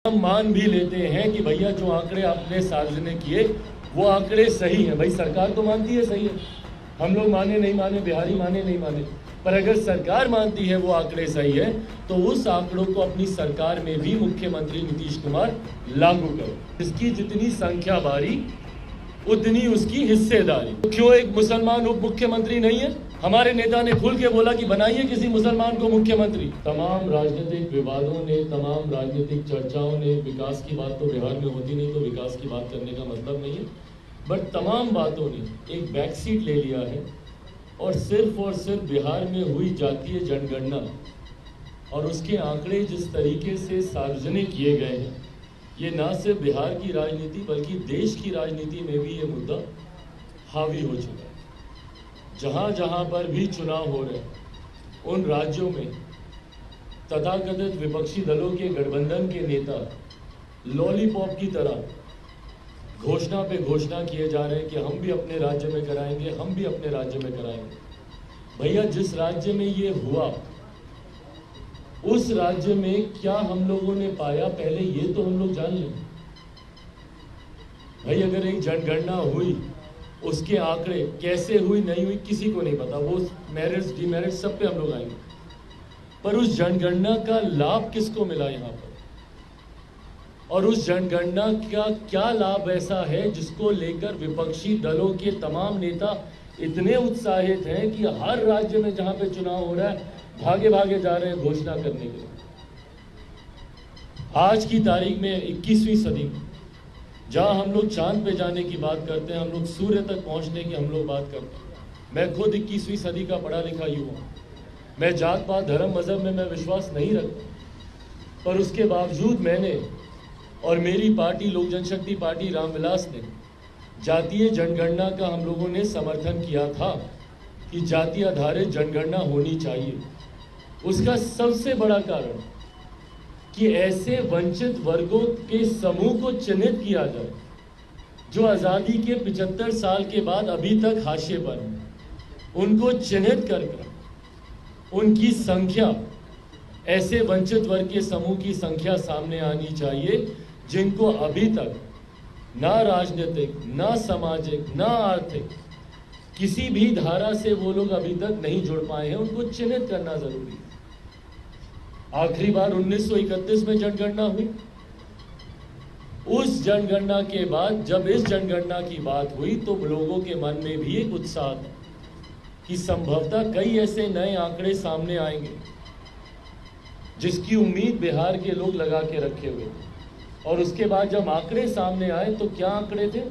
हम मान भी लेते हैं कि भैया जो आंकड़े आपने सार्वजनिक किए वो आंकड़े सही हैं। भाई सरकार तो मानती है सही है, हम लोग माने नहीं माने, बिहारी माने नहीं माने, पर अगर सरकार मानती है वो आंकड़े सही है तो उस आंकड़ों को अपनी सरकार में भी मुख्यमंत्री नीतीश कुमार लागू करो। इसकी जितनी संख्या बारी उतनी उसकी हिस्सेदारी। क्यों एक मुसलमान उप मुख्यमंत्री नहीं है? हमारे नेता ने खुल के बोला कि बनाइए किसी मुसलमान को मुख्यमंत्री। तमाम राजनीतिक विवादों ने, तमाम राजनीतिक चर्चाओं ने, विकास की बात तो बिहार में होती नहीं तो विकास की बात करने का मतलब नहीं है, बट तमाम बातों ने एक बैक सीट ले लिया है और सिर्फ बिहार में हुई जातीय जनगणना और उसके आंकड़े जिस तरीके से सार्वजनिक किए गए हैं, ये ना सिर्फ बिहार की राजनीति बल्कि देश की राजनीति में भी ये मुद्दा हावी हो चुका है। जहाँ जहाँ पर भी चुनाव हो रहे हैं उन राज्यों में तथाकथित विपक्षी दलों के गठबंधन के नेता लॉलीपॉप की तरह घोषणा पे घोषणा किए जा रहे हैं कि हम भी अपने राज्य में कराएंगे, हम भी अपने राज्य में कराएंगे। भैया जिस राज्य में ये हुआ उस राज्य में क्या हम लोगों ने पाया पहले ये तो हम लोग जान लें। भाई अगर एक जनगणना हुई उसके आंकड़े कैसे हुई नहीं हुई किसी को नहीं पता, वो मेरिट्स डिमेरिट्स सब पे हम लोग आएंगे, पर उस जनगणना का लाभ किसको मिला यहाँ पर और उस जनगणना का क्या लाभ ऐसा है जिसको लेकर विपक्षी दलों के तमाम नेता इतने उत्साहित हैं कि हर राज्य में जहां पे चुनाव हो रहा है भागे भागे जा रहे हैं घोषणा करने के लिए। आज की तारीख में 21वीं सदी में जहां हम लोग चांद पे जाने की बात करते हैं, हम लोग सूर्य तक पहुंचने की हम लोग बात करते हैं। मैं खुद 21वीं सदी का पढ़ा लिखा युवा, मैं जात पात धर्म मजहब में मैं विश्वास नहीं रखता, पर उसके बावजूद मैंने और मेरी पार्टी लोक जनशक्ति पार्टी रामविलास ने जातीय जनगणना का हम लोगों ने समर्थन किया था कि जाति आधारित जनगणना होनी चाहिए। उसका सबसे बड़ा कारण कि ऐसे वंचित वर्गों के समूह को चिन्हित किया जाए जो आज़ादी के 75 साल के बाद अभी तक हाशिए पर हैं, उनको चिन्हित कर उनकी संख्या, ऐसे वंचित वर्ग के समूह की संख्या सामने आनी चाहिए जिनको अभी तक ना राजनीतिक, ना सामाजिक, ना आर्थिक किसी भी धारा से वो लोग अभी तक नहीं जुड़ पाए हैं, उनको चिन्हित करना जरूरी है। आखिरी बार 1931 में जनगणना हुई। उस जनगणना के बाद जब इस जनगणना की बात हुई तो लोगों के मन में भी एक उत्साह था कि संभवतः कई ऐसे नए आंकड़े सामने आएंगे जिसकी उम्मीद बिहार के लोग लगा के रखे हुए थे। और उसके बाद जब आंकड़े सामने आए तो क्या आंकड़े थे?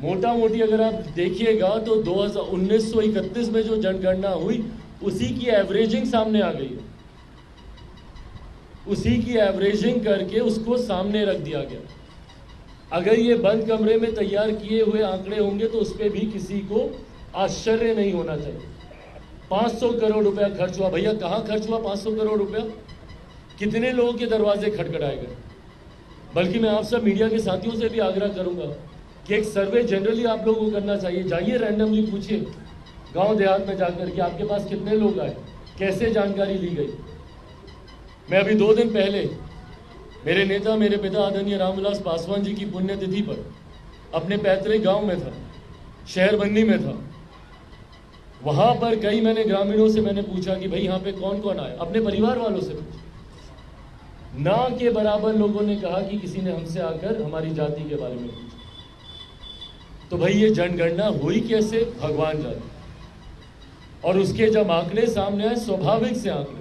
मोटा मोटी अगर आप देखिएगा तो 1931 में जो जनगणना हुई उसी की एवरेजिंग सामने आ गई है, उसी की एवरेजिंग करके उसको सामने रख दिया गया। अगर ये बंद कमरे में तैयार किए हुए आंकड़े होंगे तो उस पर भी किसी को आश्चर्य नहीं होना चाहिए। 500 करोड़ रुपया खर्च हुआ। भैया कहाँ खर्च हुआ 500 करोड़ रुपया? कितने लोगों के दरवाजे खटखटाए गए? बल्कि मैं आप सब मीडिया के साथियों से भी आग्रह करूंगा कि एक सर्वे जनरली आप लोगों को करना चाहिए। जाइए रैंडमली पूछिए गांव देहात में जाकर कि आपके पास कितने लोग आए, कैसे जानकारी ली गई। मैं अभी 2 दिन पहले मेरे नेता, मेरे पिता आदरणीय रामविलास पासवान जी की पुण्यतिथि पर अपने पैतृक गांव में था, शहर बन्नी में था। वहां पर कई मैंने ग्रामीणों से मैंने पूछा कि भाई यहाँ पे कौन कौन आए, अपने परिवार वालों से पूछा। ना के बराबर लोगों ने कहा कि किसी ने हमसे आकर हमारी जाति के बारे में पूछा। तो भाई ये जनगणना हुई कैसे भगवान जाने। और उसके जब आंकड़े सामने आए, स्वाभाविक से आंकड़े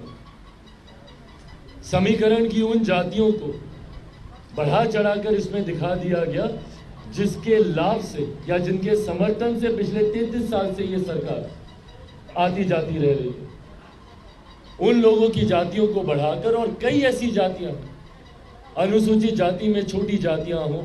समीकरण की उन जातियों को बढ़ा चढ़ाकर इसमें दिखा दिया गया जिसके लाभ से या जिनके समर्थन से पिछले 33 साल से ये सरकार आती जाती रह रही है, उन लोगों की जातियों को बढ़ाकर। और कई ऐसी जातियां अनुसूचित जाति में छोटी जातियां हों